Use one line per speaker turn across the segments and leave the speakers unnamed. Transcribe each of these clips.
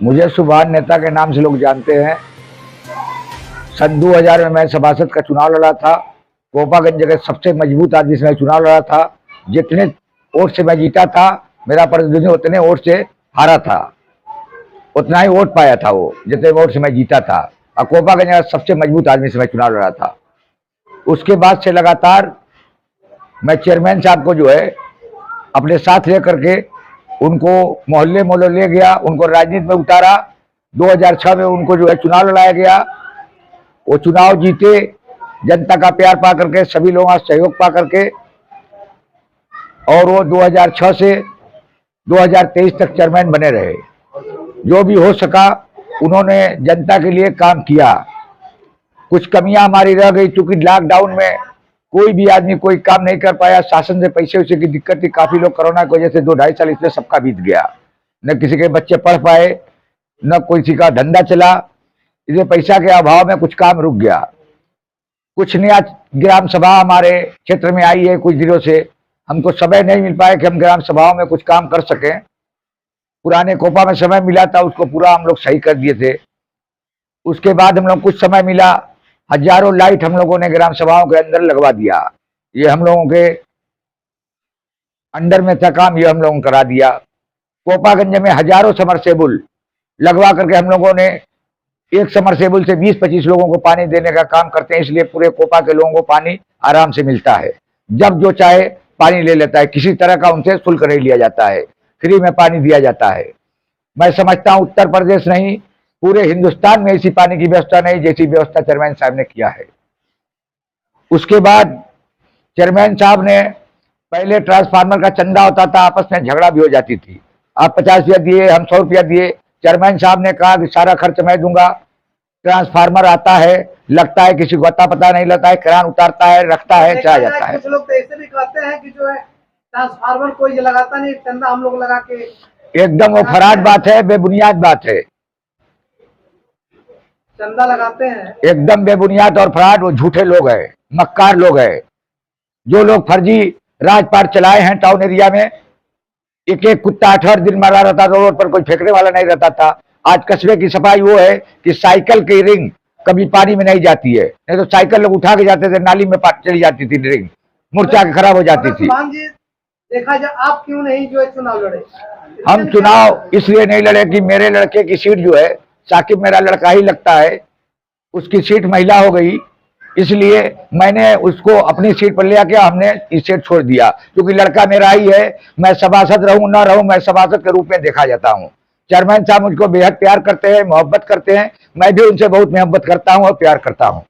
मुझे सुभाष नेता के नाम से लोग जानते हैं। सन 2000 में मैं सभासद का चुनाव लड़ा था। कोपागंज जगह सबसे मजबूत आदमी से मैं चुनाव लड़ा था। जितने वोट से मैं जीता था, मेरा प्रतिद्वंदी उतने वोट से हारा था, उतना ही वोट पाया था वो, जितने वोट से मैं जीता था। और कोपागंज जगह सबसे मजबूत आदमी से मैं चुनाव लड़ा था। उसके बाद से लगातार मैं चेयरमैन साहब को जो है अपने साथ लेकर के उनको मोहल्ले मोहल्ले ले गया, उनको राजनीति में उतारा। 2006 में उनको जो है चुनाव लड़ाया गया, वो चुनाव जीते, जनता का प्यार पा करके, सभी लोगों का सहयोग पा करके, और वो 2006 से 2023 तक चेयरमैन बने रहे। जो भी हो सका उन्होंने जनता के लिए काम किया। कुछ कमियां हमारी रह गई, चूंकि लॉकडाउन में कोई भी आदमी कोई काम नहीं कर पाया, शासन से पैसे वैसे की दिक्कत थी, काफी लोग कोरोना की वजह से 2-2.5 साल इसलिए सबका बीत गया। न किसी के बच्चे पढ़ पाए, न किसी का धंधा चला, इसलिए पैसा के अभाव में कुछ काम रुक गया। कुछ नया ग्राम सभा हमारे क्षेत्र में आई है कुछ दिनों से, हमको समय नहीं मिल पाया कि हम ग्राम सभाओं में कुछ काम कर सकें। पुराने कोपा में समय मिला था, उसको पूरा हम लोग सही कर दिए थे। उसके बाद हम लोग कुछ समय मिला, हजारों लाइट हम लोगों ने ग्राम सभाओं के अंदर लगवा दिया। ये हम लोगों के अंडर में था काम, ये हम लोगों ने करा दिया। कोपागंज में हजारों समरसेबुल लगवा करके हम लोगों ने एक समरसेबुल से 20-25 लोगों को पानी देने का काम करते हैं, इसलिए पूरे कोपा के लोगों को पानी आराम से मिलता है। जब जो चाहे पानी ले लेता है, किसी तरह का उनसे शुल्क नहीं लिया जाता है, फ्री में पानी दिया जाता है। मैं समझता हूं उत्तर प्रदेश नहीं, पूरे हिंदुस्तान में ऐसी पानी की व्यवस्था नहीं जैसी व्यवस्था चेयरमैन साहब ने किया है। उसके बाद चेयरमैन साहब ने पहले ट्रांसफार्मर का चंदा होता था, आपस में झगड़ा भी हो जाती थी, आप 50 रुपया दिए, हम 100 रुपया दिए। चेयरमैन साहब ने कहा कि सारा खर्च मैं दूंगा। ट्रांसफार्मर आता है, लगता है, किसी को अता पता नहीं लगता है, किरान उतारता है, रखता है, चला जाता है।
कुछ लोग तो ऐसे भी कहते हैं कि जो है ट्रांसफार्मर कोई लगाता नहीं, चंदा हम लोग लगा के।
एकदम वो फराड बात है, बेबुनियाद बात है,
चंदा लगाते हैं,
एकदम बेबुनियाद और फराड। वो झूठे लोग हैं, मक्कार लोग हैं। जो लोग फर्जी राजपाट चलाए हैं टाउन एरिया में, एक एक कुत्ता 8 दिन मरा रहता, रोड पर कोई फेंकने वाला नहीं रहता था। आज कस्बे की सफाई वो है कि साइकिल की रिंग कभी पानी में नहीं जाती है, नहीं तो साइकिल लोग उठा के जाते थे, नाली में चली जाती थी रिंग, मुरझा के खराब हो जाती थी।
देखा जाए, आप क्यों नहीं जो है चुनाव लड़े?
हम चुनाव इसलिए नहीं लड़े कि मेरे लड़के की सीट जो है, साकिब मेरा लड़का ही लगता है, उसकी सीट महिला हो गई, इसलिए मैंने उसको अपनी सीट पर ले आके हमने इस सीट छोड़ दिया। क्योंकि लड़का मेरा ही है, मैं सभासद रहूं ना रहूं, मैं सभासद के रूप में देखा जाता हूं। चेयरमैन साहब मुझको बेहद प्यार करते हैं, मोहब्बत करते हैं, मैं भी उनसे बहुत मोहब्बत करता हूं और प्यार करता हूं।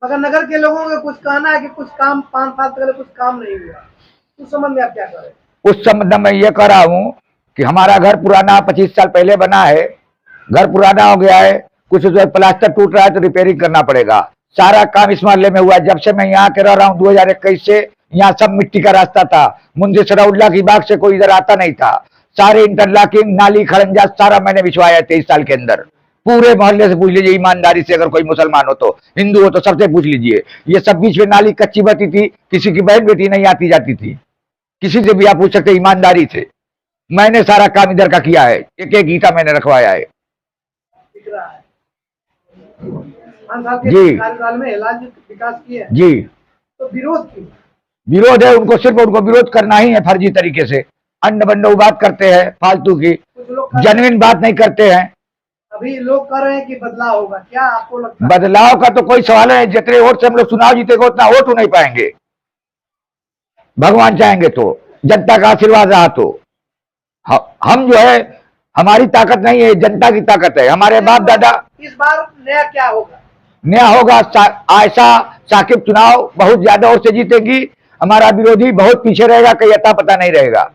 मगर नगर के लोगों का कुछ कहना है कि कुछ काम 5 साल पहले कुछ काम नहीं हुआ, उस संबंध में आप क्या करें?
उस संबंध में ये कह रहा हूं कि हमारा घर पुराना 25 साल पहले बना है, घर पुराना हो गया है, कुछ जो प्लास्टर टूट रहा है तो रिपेयरिंग करना पड़ेगा। सारा काम इस मोहल्ले में हुआ। जब से मैं यहाँ के रह रहा हूँ 2021 से, यहाँ सब मिट्टी का रास्ता था, मुंशी सराउल्ला की बाग से कोई इधर आता नहीं था। सारे इंटरलॉकिंग, नाली, खड़ंजा सारा मैंने बिछवाया 23 साल के अंदर। पूरे मोहल्ले से पूछ लीजिए, ईमानदारी से, अगर कोई मुसलमान हो तो, हिंदू हो तो, सबसे पूछ लीजिए। ये सब बीच में नाली कच्ची बची थी, किसी की बहन बेटी नहीं आती जाती थी, किसी से भी आप पूछ सकते ईमानदारी से। मैंने सारा काम इधर का किया है, एक एक ईंटा मैंने रखवाया है। जी
कार्यकाल में इलाज विकास किया
जी,
तो विरोध क्यों?
विरोध है उनको, सिर्फ उनको विरोध करना ही है फर्जी तरीके से। अंड बंडो बात करते हैं फालतू की, जेन्युइन बात नहीं करते हैं।
अभी लोग कह रहे हैं कि बदलाव होगा, क्या आपको लगता है?
बदलाव का तो कोई सवाल नहीं, जितने वोट से हम लोग चुनाव जीतेगा उतना वोट नहीं पाएंगे। भगवान चाहेंगे तो, जनता का आशीर्वाद रहा तो। हम जो है, हमारी ताकत नहीं है, जनता की ताकत है। हमारे बाप दादा।
इस बार नया क्या होगा?
नया होगा, आयशा साकिब चुनाव बहुत ज्यादा और से जीतेगी, हमारा विरोधी बहुत पीछे रहेगा, कहीं अता पता नहीं रहेगा।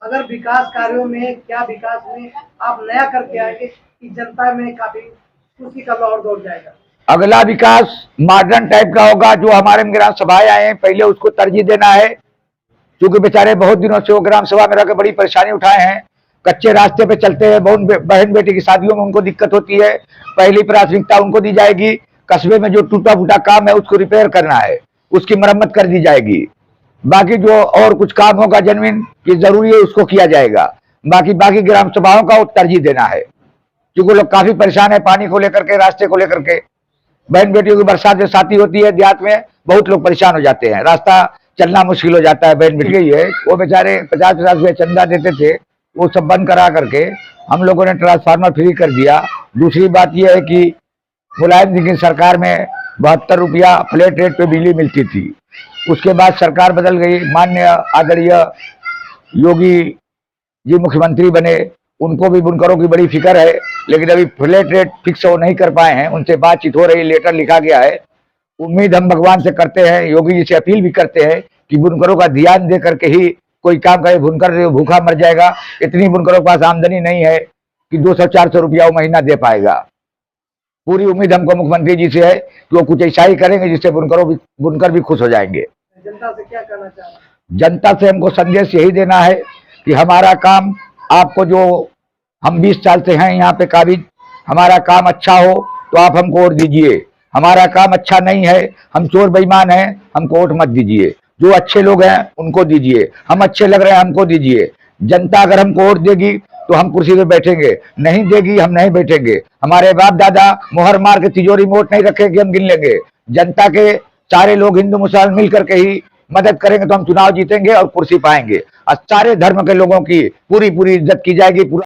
अगर विकास कार्यों में, क्या विकास में आप नया करके आएंगे कि जनता में काफी खुशी का लहर दौड़ जाएगा? अगला
विकास मॉडर्न टाइप का होगा। जो हमारे ग्राम सभाएं आए हैं, पहले उसको तरजीह देना है, क्योंकि बेचारे बहुत दिनों से वो ग्राम सभा में रहकर बड़ी परेशानी उठाए हैं, कच्चे रास्ते पे चलते हैं, बहन बेटी की शादियों में उनको दिक्कत होती है, पहली प्राथमिकता उनको दी जाएगी। कस्बे में जो टूटा फूटा काम है उसको रिपेयर करना है, उसकी मरम्मत कर दी जाएगी। बाकी जो और कुछ काम होगा जेन्युइन की जरूरी है उसको किया जाएगा। बाकी ग्राम सभाओं का वो तरजीह देना है। क्योंकि लोग काफी परेशान है पानी को लेकर के, रास्ते को लेकर के। बहन बेटियों की बरसात में शादी होती है देहात में, बहुत लोग परेशान हो जाते हैं, रास्ता चलना मुश्किल हो जाता है। बहन बेटी ही है, वो बेचारे 50-50 रुपये चंदा देते थे, वो सब बंद करा करके हम लोगों ने ट्रांसफार्मर फ्री कर दिया। दूसरी बात यह है कि मुलायम सिंह की सरकार में 72 रुपया फ्लैट रेट पे बिजली मिलती थी। उसके बाद सरकार बदल गई, माननीय आदरणीय योगी जी मुख्यमंत्री बने, उनको भी बुनकरों की बड़ी फिक्र है, लेकिन अभी फ्लैट रेट फिक्स वो नहीं कर पाए हैं। उनसे बातचीत हो रही, लेटर लिखा गया है। उम्मीद हम भगवान से करते हैं, योगी जी से अपील भी करते हैं कि बुनकरों का ध्यान दे करके ही कोई काम करे। बुनकर भूखा मर जाएगा, इतनी बुनकरों के पास आमदनी नहीं है कि 200-400 रुपया वो महीना दे पाएगा। पूरी उम्मीद हमको मुख्यमंत्री जी से है कि वो कुछ ऐसा ही करेंगे जिससे बुनकर भी खुश हो जाएंगे।
जनता से क्या कहना चाह रहे हैं?
जनता से हमको संदेश यही देना है कि हमारा काम आपको, जो हम 20 साल से हैं यहाँ पे काबिज, हमारा काम अच्छा हो तो आप हमको वोट दीजिए। हमारा काम अच्छा नहीं है, हम चोर बेईमान हैं, हमको वोट मत दीजिए। जो अच्छे लोग हैं उनको दीजिए, हम अच्छे लग रहे हैं हमको दीजिए। जनता अगर हमको वोट देगी तो हम कुर्सी पे बैठेंगे, नहीं देगी हम नहीं बैठेंगे। हमारे बाप दादा मोहर मार के तिजोरी में वोट नहीं रखेंगे, हम गिन लेंगे। जनता के सारे लोग हिंदू मुसलमान मिल करके ही मदद करेंगे तो हम चुनाव जीतेंगे और कुर्सी पाएंगे। और सारे धर्म के लोगों की पूरी पूरी इज्जत की जाएगी।